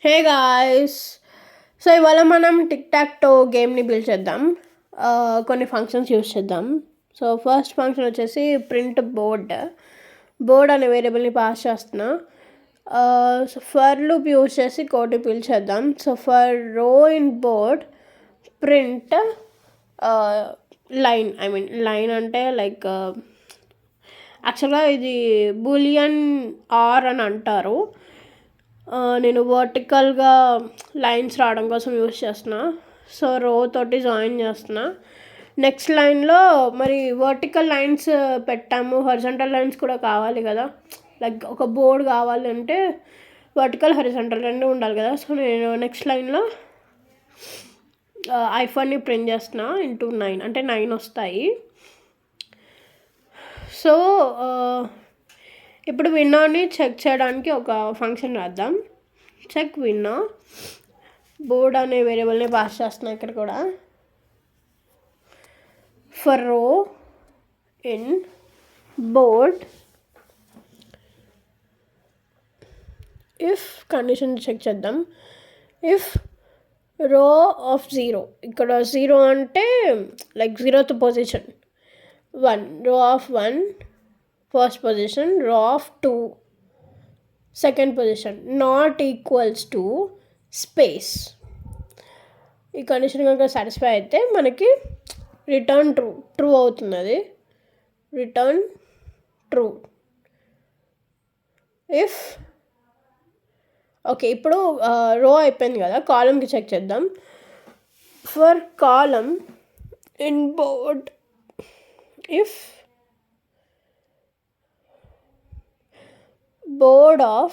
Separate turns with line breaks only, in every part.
Hey guys. So ఇవాళ మనం tick tac to గేమ్ని బిల్డ్ చేద్దాం. కొన్ని ఫంక్షన్స్ యూస్ చేద్దాం. సో ఫస్ట్ ఫంక్షన్ వచ్చేసి ప్రింట్ బోర్డ్ అనే వేరియబుల్ని పాస్ చేస్తున్నా. సో ఫర్ లూప్ యూస్ చేసి కోడ్ బిల్డ్ చేద్దాం. So for row in board print line అంటే లైక్ యాక్చువల్గా ఇది బూలియన్ ఆర్ అని అంటారు. నేను వర్టికల్గా లైన్స్ రావడం కోసం యూస్ చేస్తున్నా. సో రో తోటి జాయిన్ చేస్తున్నా. నెక్స్ట్ లైన్లో మరి వర్టికల్ లైన్స్ పెట్టాము, హరిజంటల్ లైన్స్ కూడా కావాలి కదా. లైక్ ఒక బోర్డ్ కావాలి అంటే వర్టికల్ హరిజంటల్ రెండు ఉండాలి కదా. సో నేను నెక్స్ట్ లైన్లో ఐఫోన్ని ప్రింట్ చేస్తున్నా ఇంటూ 9 అంటే 9 వస్తాయి. సో ఇప్పుడు విన్నోని చెక్ చేయడానికి ఒక ఫంక్షన్ రాద్దాం. చెక్ విన్నో బోర్డ్ అనే వేరియబుల్ని పాస్ చేస్తున్నా ఇక్కడ కూడా. For row in board if condition check చేద్దాం. ఇఫ్ రో ఆఫ్ 0, ఇక్కడ 0 అంటే like 0th position, 1 row of 1 first position, row of 2 second position, not equals to space. ఈ కండిషన్ కనుక సాటిస్ఫై అయితే మనకి రిటర్న్ ట్రూ అవుతుంది. అది రిటర్న్ ట్రూ. ఇఫ్ ఓకే, ఇప్పుడు రో అయిపోయింది కదా, కాలంకి చెక్ చేద్దాం. For column in board if board of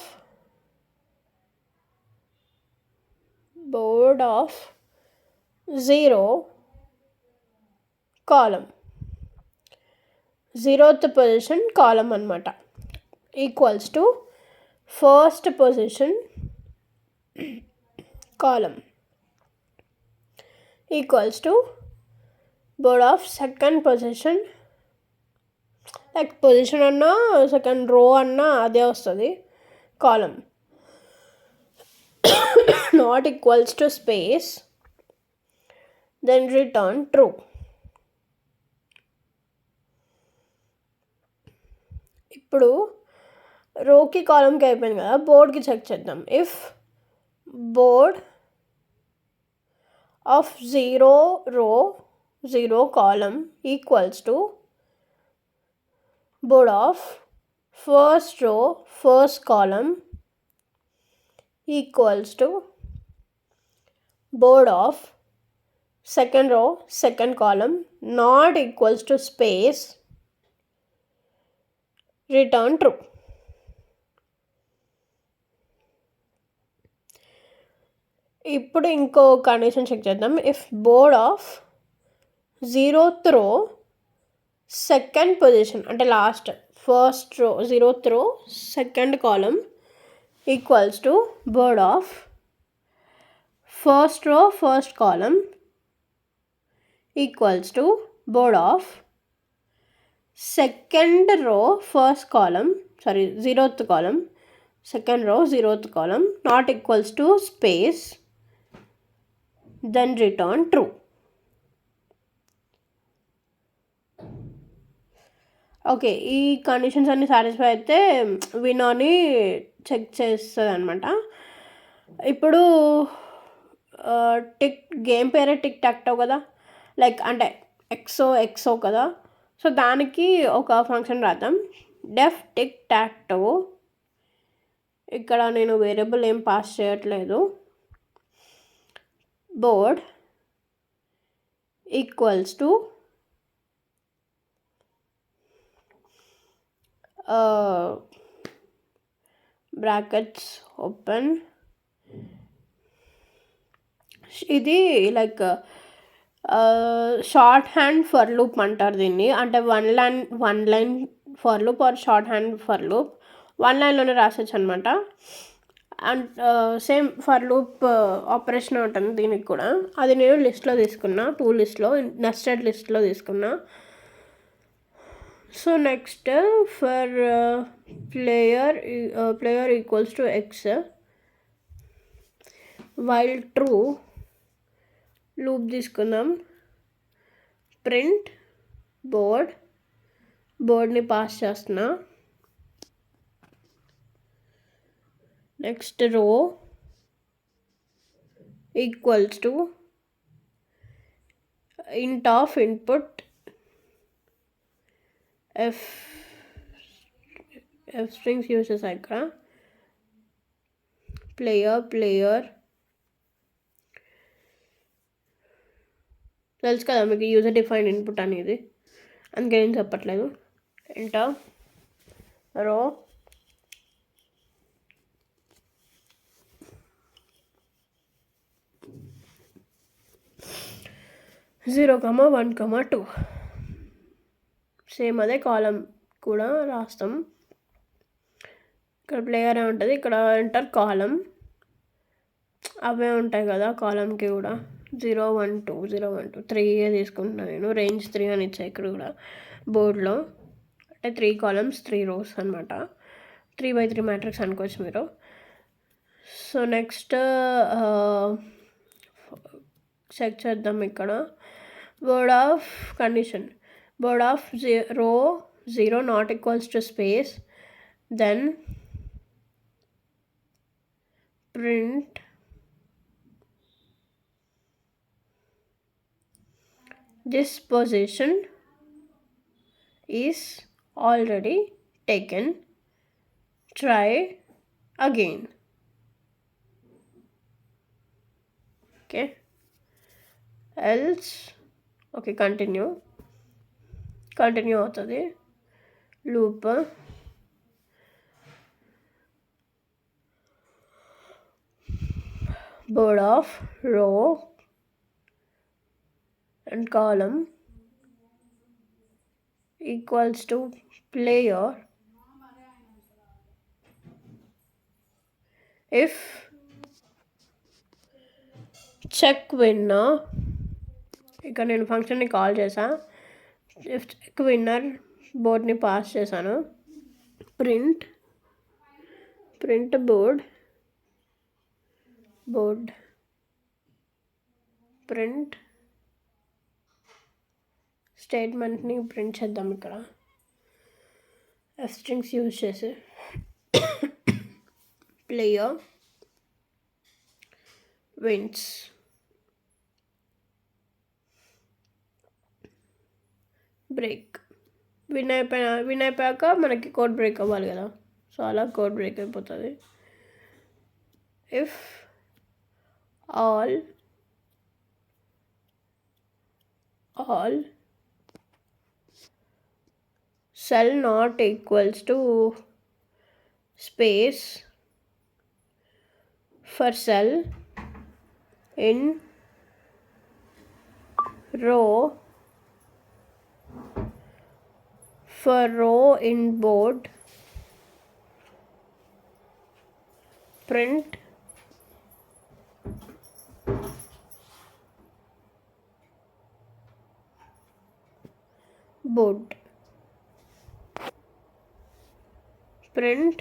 0 column, 0th position column అనమాట, equals to first position column equals to board of second position. Like position అన్నా సెకండ్ రో అన్నా అదే వస్తుంది, column. Not equals to space, then return true. ఇప్పుడు రోకి కాలంకి అయిపోయింది కదా, బోర్డ్కి చెక్ చేద్దాం. If board of 0 row 0 column equals to board of first row first column equals to board of second row second column not equals to space, return true. ఇప్పుడు ఇంకో condition check చేద్దాం. If board of 0th row second position అంటే last first row 0th row second column equals to board of first row first column equals to board of second row first column 0th column second row 0th column not equals to space, then return true. Okay, ఈ conditions అన్నీ satisfy అయితే వినోని చెక్ చేస్తుంది అనమాట. ఇప్పుడు game పేరే tic tac toe కదా, లైక్ అంటే ఎక్సో కదా. సో దానికి ఒక ఫంక్షన్ రాద్దాం. Def tic tac toe. ఇక్కడ నేను వేరియబుల్ ఏం పాస్ చేయట్లేదు. Board equals to brackets open. ఇది like short hand for loop అంటారు దీన్ని. అంటే one line for loop or short hand for loop, 1 లైన్లోనే రాసొచ్చు అనమాట. And same for loop operation ఉంటుంది దీనికి కూడా. అది నేను లిస్ట్లో తీసుకున్నా, 2 లిస్ట్లో నెస్టెడ్ లిస్ట్లో తీసుకున్నా. So next for player equals to x, while true loop తీసుకుందాం. ప్రింట్ బోర్డ్ని పాస్ చేస్తున్నా. నెక్స్ట్ రో ఈక్వల్స్ టు ఇంట్ of input F strings use చేసా ఇక్కడ. ప్లేయర్ తెలుసు కదా మీకు యూజర్ డిఫైన్డ్ ఇన్పుట్ అనేది, అందుకే నేను చెప్పట్లేదు. ఎంటర్ రో జీరో కమా 1, 2 సేమ్ అదే కాలం కూడా రాస్తాం. ఇక్కడ ప్లేయర్ ఉంటుంది, ఇక్కడ ఎంటర్ కాలం అవే ఉంటాయి కదా కాలంకి కూడా. 0, 1, 2 3 తీసుకుంటున్నాను నేను. రేంజ్ 3 అని ఇచ్చా ఇక్కడ కూడా బోర్డ్లో. అంటే 3 కాలమ్స్ 3 rows అనమాట. 3x3 మ్యాట్రిక్స్ అనుకోవచ్చు మీరు. సో నెక్స్ట్ చెక్ చేద్దాం. ఇక్కడ word of condition, word of row 0 not equals to space, then print this position is already taken, try again. Okay, else okay, continue అవుతుంది loop. board of row and column equals to player if check winner. ఇక్కడ నేను ఫంక్షన్ని call చేసా. if check winner బోర్డ్ని pass చేశాను. Print board print స్టేట్మెంట్ని print చేద్దాం ఇక్కడ ఎఫ్ స్ట్రింగ్స్ యూజ్ చేసి. Player wins. బ్రేక్ విన్ అయిపోయాక మనకి కోడ్ బ్రేక్ అవ్వాలి కదా, సో అలా కోడ్ బ్రేక్ అయిపోతుంది. If all cell not equals to space for cell in row, for row in board, print board. Print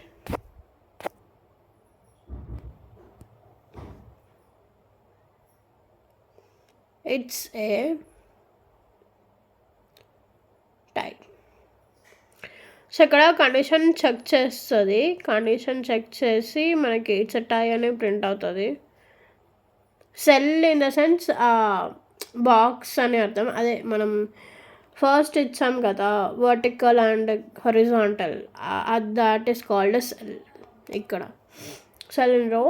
it's a tie. So ఇక్కడ condition check చేస్తుంది. Condition check చేసి మనకి it's tie అని print అవుతుంది. Cell in the sense box అని అర్థం. అదే మనం ఫస్ట్ ఇచ్చాం కదా vertical and horizontal, that is called cell. ఇక్కడ cell in row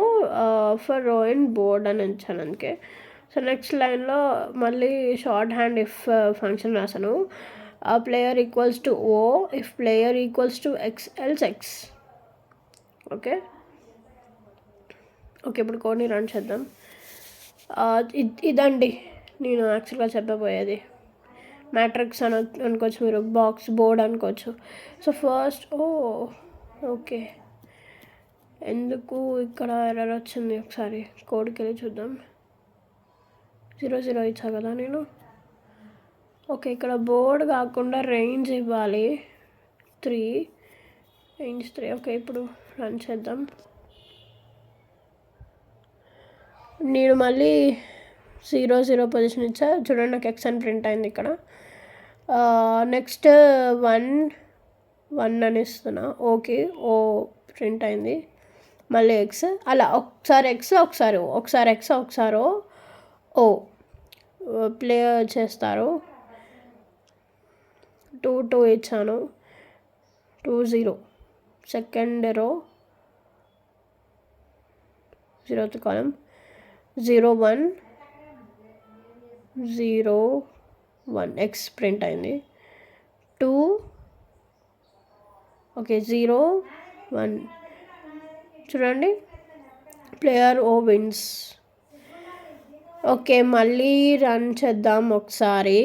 for row in board అని ఇచ్చాను అందుకే. సో నెక్స్ట్ లైన్లో మళ్ళీ షార్ట్ హ్యాండ్ ఇఫ్ ఫంక్షన్ రాసాను. Player equals to O if player equals to X else X. Okay ఇప్పుడు కోడ్ని run చేద్దాం. ఇదండి నేను యాక్చువల్గా చెప్పబోయేది. మ్యాట్రిక్స్ అని అనుకోవచ్చు మీరు, బాక్స్ బోర్డ్ అనుకోవచ్చు. సో ఫస్ట్ ఓకే ఎందుకు ఇక్కడ ఎర్రర్ వచ్చింది ఒకసారి కోడ్కి వెళ్ళి చూద్దాం. 0 ఇచ్చా కదా నేను. ఓకే ఇక్కడ బోర్డ్ కాకుండా రేంజ్ ఇవ్వాలి 3, రేంజ్ 3. ఓకే ఇప్పుడు రన్ చేద్దాం. నేను మళ్ళీ 0 పొజిషన్ ఇచ్చా. చూడండి నాకు ఎక్స్ అని ప్రింట్ అయింది ఇక్కడ. నెక్స్ట్ 1 అని ఇస్తున్నా. ఓకే, ఓ ప్రింట్ అయింది. మళ్ళీ ఎక్స్, అలా ఒకసారి ఎక్స్ ఒకసారి ఓ, ఒకసారి ఎక్స్ ఒకసారి ఓ ప్లే చేస్తారు. 2 ఇచ్చాను. 2 0 సెకండ్ రో 0th కాలం 0 1 0 1 ఎక్స్ ప్రింట్ అయింది. 2 ఓకే 0 1 చూడండి ప్లేయర్ ఓ విన్స్. ఓకే, మళ్ళీ రన్ చేద్దాం ఒకసారి.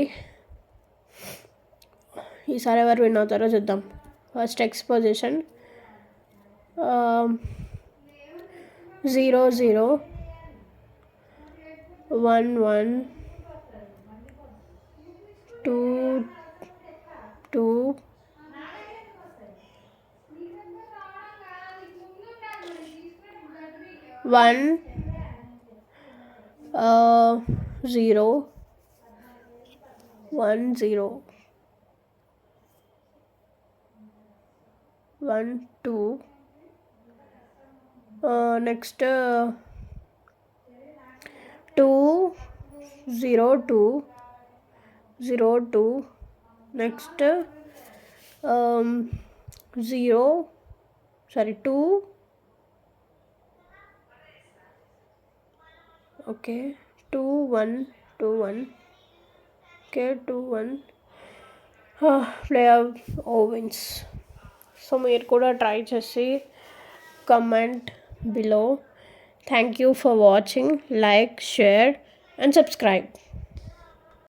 ఈసారి ఎవరు విన్ అవుతారో చూద్దాం. First X position 0 0 1 1 2 2 1 0 1 0 1 2 next 2 0 2 0 2 next 0 sorry 2 okay 2 1 2 1 okay 2 1 player O wins. So మీరు కూడా ట్రై చేసి comment below. Thank you for watching. Like, share and subscribe.